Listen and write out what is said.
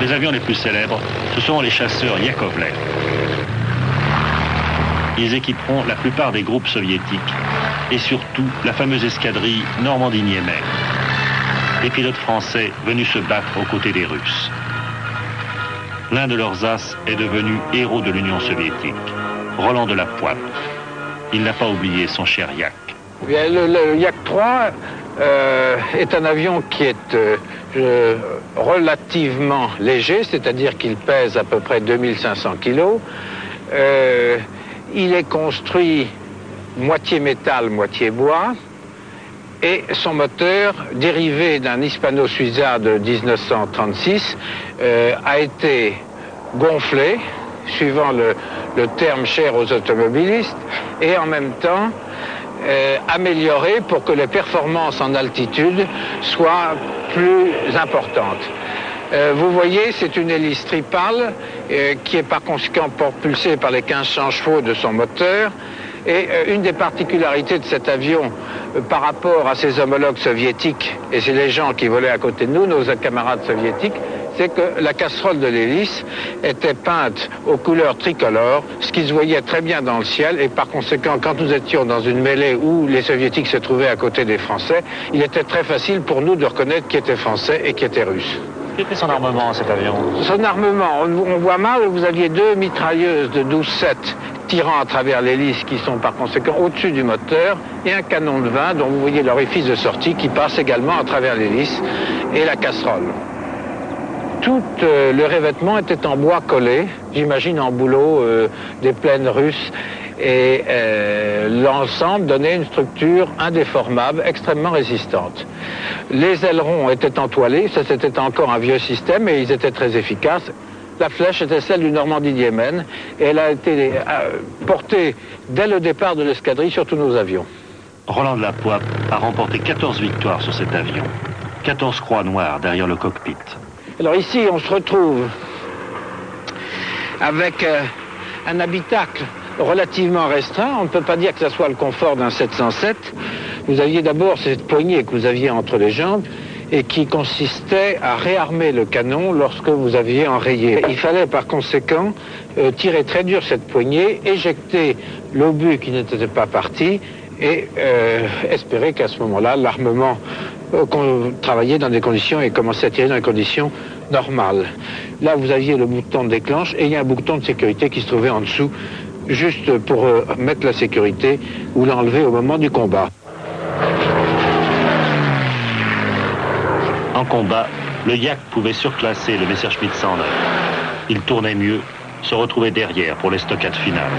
Les avions les plus célèbres, ce sont les chasseurs Yakovlev. Ils équiperont la plupart des groupes soviétiques et surtout la fameuse escadrille Normandie-Niemen. Les pilotes français venus se battre aux côtés des Russes. L'un de leurs as est devenu héros de l'Union soviétique, Roland de la Poipe. Il n'a pas oublié son cher Yak. Le Yak-3 est un avion qui est relativement léger, c'est-à-dire qu'il pèse à peu près 2500 kg. Il est construit moitié métal, moitié bois, et son moteur, dérivé d'un Hispano-Suiza de 1936, a été gonflé, suivant le terme cher aux automobilistes, et en même temps amélioré pour que les performances en altitude soient plus importantes. Vous voyez, c'est une hélice tripale qui est par conséquent propulsée par les 1500 chevaux de son moteur. Et une des particularités de cet avion par rapport à ses homologues soviétiques, et c'est les gens qui volaient à côté de nous, nos camarades soviétiques, c'est que la casserole de l'hélice était peinte aux couleurs tricolores, ce qui se voyait très bien dans le ciel, et par conséquent, quand nous étions dans une mêlée où les soviétiques se trouvaient à côté des Français, il était très facile pour nous de reconnaître qui était français et qui était russe. Quel était son armement, cet avion? Son armement, on voit mal, vous aviez deux mitrailleuses de 12-7 tirant à travers l'hélice qui sont par conséquent au-dessus du moteur, et un canon de 20 dont vous voyez l'orifice de sortie qui passe également à travers l'hélice et la casserole. Tout le revêtement était en bois collé, j'imagine en bouleau des plaines russes, et l'ensemble donnait une structure indéformable, extrêmement résistante. Les ailerons étaient entoilés, ça c'était encore un vieux système, et ils étaient très efficaces. La flèche était celle du Normandie-Niemen, et elle a été portée dès le départ de l'escadrille sur tous nos avions. Roland de la Poipe a remporté 14 victoires sur cet avion. 14 croix noires derrière le cockpit. Alors ici, on se retrouve avec un habitacle relativement restreint. On ne peut pas dire que ce soit le confort d'un 707. Vous aviez d'abord cette poignée que vous aviez entre les jambes et qui consistait à réarmer le canon lorsque vous aviez enrayé. Il fallait par conséquent tirer très dur cette poignée, éjecter l'obus qui n'était pas parti et espérer qu'à ce moment-là, l'armement qu'on travaillait dans des conditions et commençait à tirer dans des conditions normales. Là, vous aviez le bouton de déclenche et il y a un bouton de sécurité qui se trouvait en dessous, juste pour mettre la sécurité ou l'enlever au moment du combat. En combat, le Yak pouvait surclasser le Messerschmitt 109. Il tournait mieux, se retrouvait derrière pour l'estocade finale.